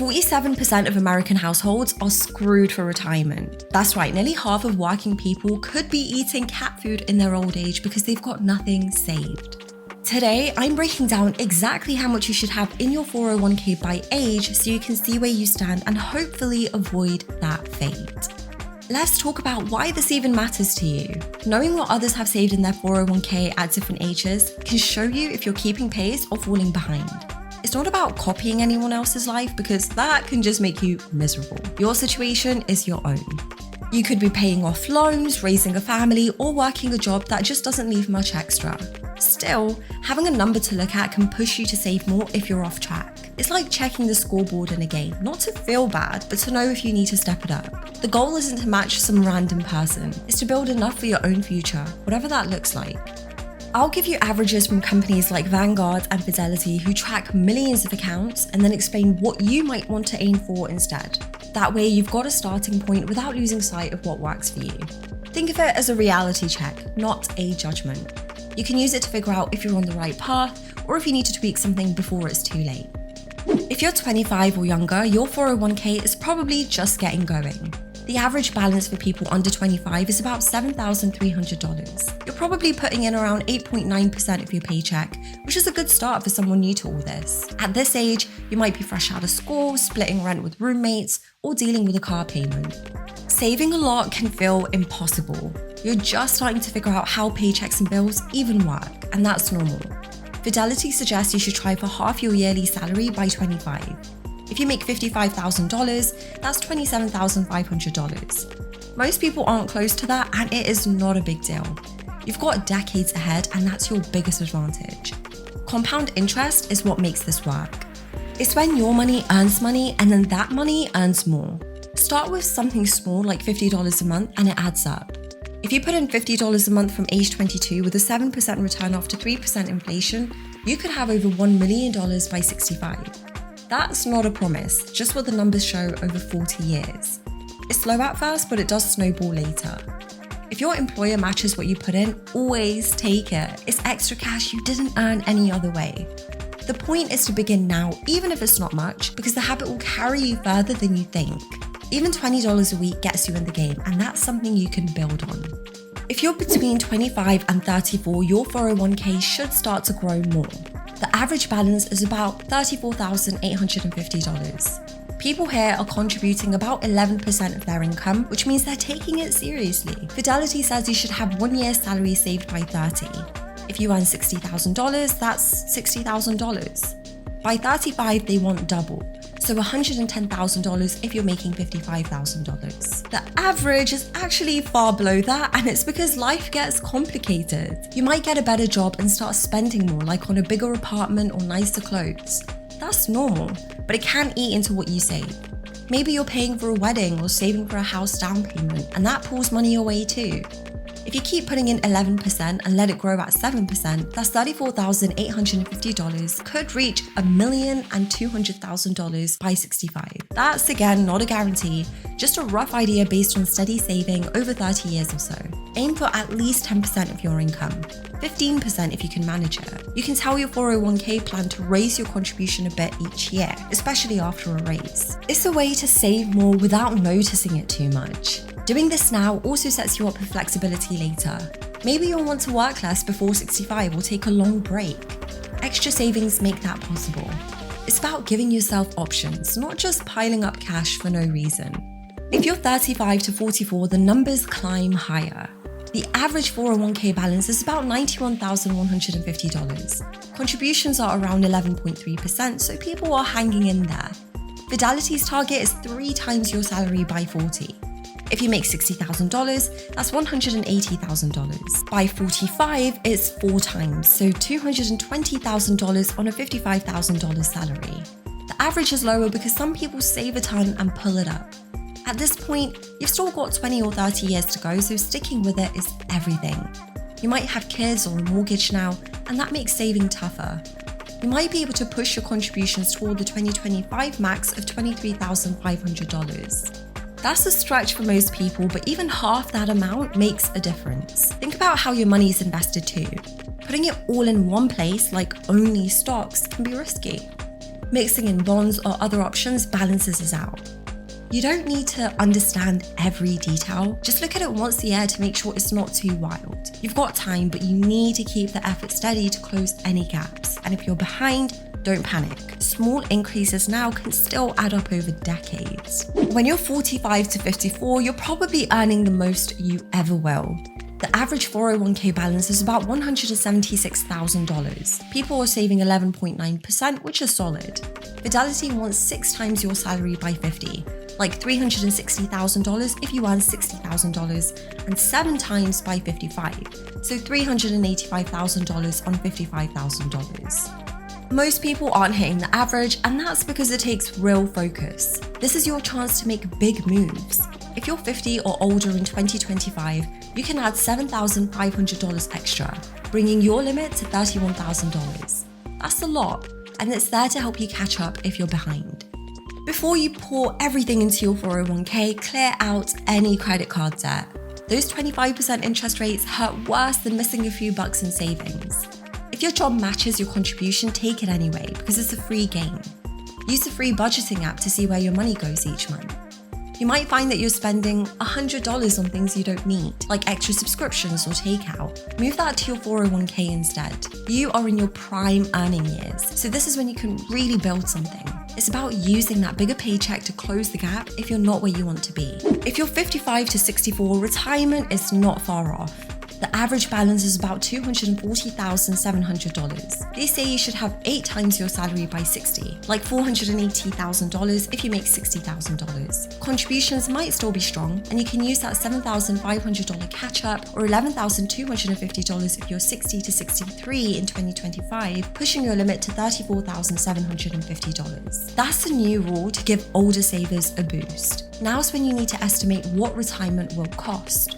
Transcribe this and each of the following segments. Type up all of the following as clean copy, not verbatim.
47% of American households are screwed for retirement. That's right, nearly half of working people could be eating cat food in their old age because they've got nothing saved. Today, I'm breaking down exactly how much you should have in your 401k by age so you can see where you stand and hopefully avoid that fate. Let's talk about why this even matters to you. Knowing what others have saved in their 401k at different ages can show you if you're keeping pace or falling behind. It's not about copying anyone else's life because that can just make you miserable. Your situation is your own. You could be paying off loans, raising a family, or working a job that just doesn't leave much extra. Still, having a number to look at can push you to save more if you're off track. It's like checking the scoreboard in a game, not to feel bad, but to know if you need to step it up. The goal isn't to match some random person, it's to build enough for your own future, whatever that looks like. I'll give you averages from companies like Vanguard and Fidelity who track millions of accounts and then explain what you might want to aim for instead. That way you've got a starting point without losing sight of what works for you. Think of it as a reality check, not a judgment. You can use it to figure out if you're on the right path or if you need to tweak something before it's too late. If you're 25 or younger, your 401k is probably just getting going. The average balance for people under 25 is about $7,300. You're probably putting in around 8.9% of your paycheck, which is a good start for someone new to all this. At this age, you might be fresh out of school, splitting rent with roommates, or dealing with a car payment. Saving a lot can feel impossible. You're just starting to figure out how paychecks and bills even work, and that's normal. Fidelity suggests you should try for half your yearly salary by 25. If you make $55,000, that's $27,500. Most people aren't close to that, and it is not a big deal. You've got decades ahead, and that's your biggest advantage. Compound interest is what makes this work. It's when your money earns money, and then that money earns more. Start with something small like $50 a month, and it adds up. If you put in $50 a month from age 22 with a 7% return after 3% inflation, you could have over $1 million by 65. That's not a promise, just what the numbers show over 40 years. It's slow at first, but it does snowball later. If your employer matches what you put in, always take it. It's extra cash you didn't earn any other way. The point is to begin now, even if it's not much, because the habit will carry you further than you think. Even $20 a week gets you in the game, and that's something you can build on. If you're between 25 and 34, your 401k should start to grow more. The average balance is about $34,850. People here are contributing about 11% of their income, which means they're taking it seriously. Fidelity says you should have 1 year's salary saved by 30. If you earn $60,000, that's $60,000. By 35, they want double. So $110,000 if you're making $55,000. The average is actually far below that, and it's because life gets complicated. You might get a better job and start spending more, like on a bigger apartment or nicer clothes. That's normal, but it can eat into what you save. Maybe you're paying for a wedding or saving for a house down payment, and that pulls money away too. If you keep putting in 11% and let it grow at 7%, that's $34,850 could reach $1,200,000 by 65. That's again not a guarantee, just a rough idea based on steady saving over 30 years or so. Aim for at least 10% of your income, 15% if you can manage it. You can tell your 401k plan to raise your contribution a bit each year, especially after a raise. It's a way to save more without noticing it too much. Doing this now also sets you up for flexibility later. Maybe you'll want to work less before 65 or take a long break. Extra savings make that possible. It's about giving yourself options, not just piling up cash for no reason. If you're 35 to 44, the numbers climb higher. The average 401k balance is about $91,150. Contributions are around 11.3%, so people are hanging in there. Fidelity's target is 3 times your salary by 40. If you make $60,000, that's $180,000. By 45, it's 4 times, so $220,000 on a $55,000 salary. The average is lower because some people save a ton and pull it up. At this point, you've still got 20 or 30 years to go, so sticking with it is everything. You might have kids or a mortgage now, and that makes saving tougher. You might be able to push your contributions toward the 2025 max of $23,500. That's a stretch for most people, but even half that amount makes a difference. Think about how your money is invested too. Putting it all in one place, like only stocks, can be risky. Mixing in bonds or other options balances us out. You don't need to understand every detail, just look at it once a year to make sure it's not too wild. You've got time, but you need to keep the effort steady to close any gaps. And if you're behind, don't panic. Small increases now can still add up over decades. When you're 45 to 54, you're probably earning the most you ever will. The average 401k balance is about $176,000. People are saving 11.9%, which is solid. Fidelity wants 6 times your salary by 50, like $360,000 if you earn $60,000, and 7 times by 55, so $385,000 on $55,000. Most people aren't hitting the average, and that's because it takes real focus. This is your chance to make big moves. If you're 50 or older in 2025, you can add $7,500 extra, bringing your limit to $31,000. That's a lot, and it's there to help you catch up if you're behind. Before you pour everything into your 401k, clear out any credit card debt. Those 25% interest rates hurt worse than missing a few bucks in savings. If your job matches your contribution, take it anyway, because it's a free game. Use the free budgeting app to see where your money goes each month. You might find that you're spending $100 on things you don't need, like extra subscriptions or takeout. Move that to your 401k instead. You are in your prime earning years, so this is when you can really build something. It's about using that bigger paycheck to close the gap if you're not where you want to be. If you're 55 to 64, retirement is not far off. The average balance is about $240,700. They say you should have 8 times your salary by 60, like $480,000 if you make $60,000. Contributions might still be strong, and you can use that $7,500 catch-up or $11,250 if you're 60 to 63 in 2025, pushing your limit to $34,750. That's the new rule to give older savers a boost. Now's when you need to estimate what retirement will cost.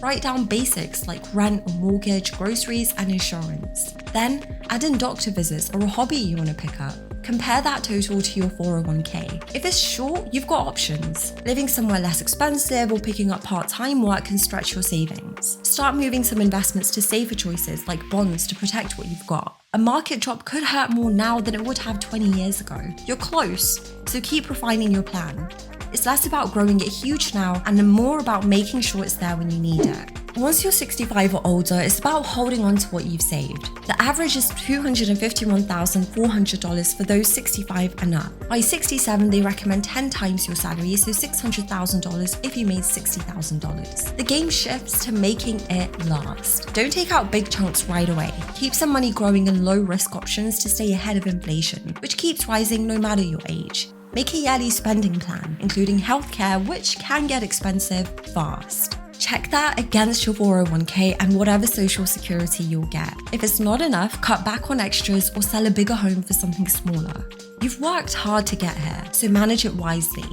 Write down basics like rent or mortgage, groceries, and insurance. Then add in doctor visits or a hobby you want to pick up. Compare that total to your 401k. If it's short, you've got options. Living somewhere less expensive or picking up part-time work can stretch your savings. Start moving some investments to safer choices like bonds to protect what you've got. A market drop could hurt more now than it would have 20 years ago. You're close, so keep refining your plan. It's less about growing it huge now and more about making sure it's there when you need it. Once you're 65 or older, it's about holding on to what you've saved. The average is $251,400 for those 65 and up. By 67, they recommend 10 times your salary, so $600,000 if you made $60,000. The game shifts to making it last. Don't take out big chunks right away. Keep some money growing in low-risk options to stay ahead of inflation, which keeps rising no matter your age. Make a yearly spending plan, including healthcare, which can get expensive fast. Check that against your 401k and whatever social security you'll get. If it's not enough, cut back on extras or sell a bigger home for something smaller. You've worked hard to get here, so manage it wisely.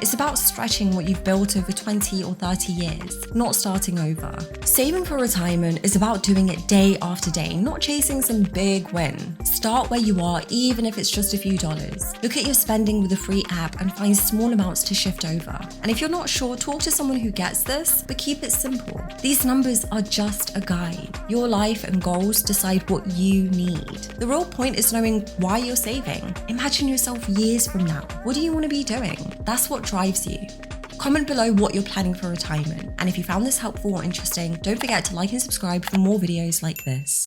It's about stretching what you've built over 20 or 30 years, not starting over. Saving for retirement is about doing it day after day, not chasing some big win. Start where you are, even if it's just a few dollars. Look at your spending with a free app and find small amounts to shift over. And if you're not sure, talk to someone who gets this, but keep it simple. These numbers are just a guide. Your life and goals decide what you need. The real point is knowing why you're saving. Imagine yourself years from now. What do you want to be doing? That's what drives you. Comment below what you're planning for retirement. And if you found this helpful or interesting, don't forget to like and subscribe for more videos like this.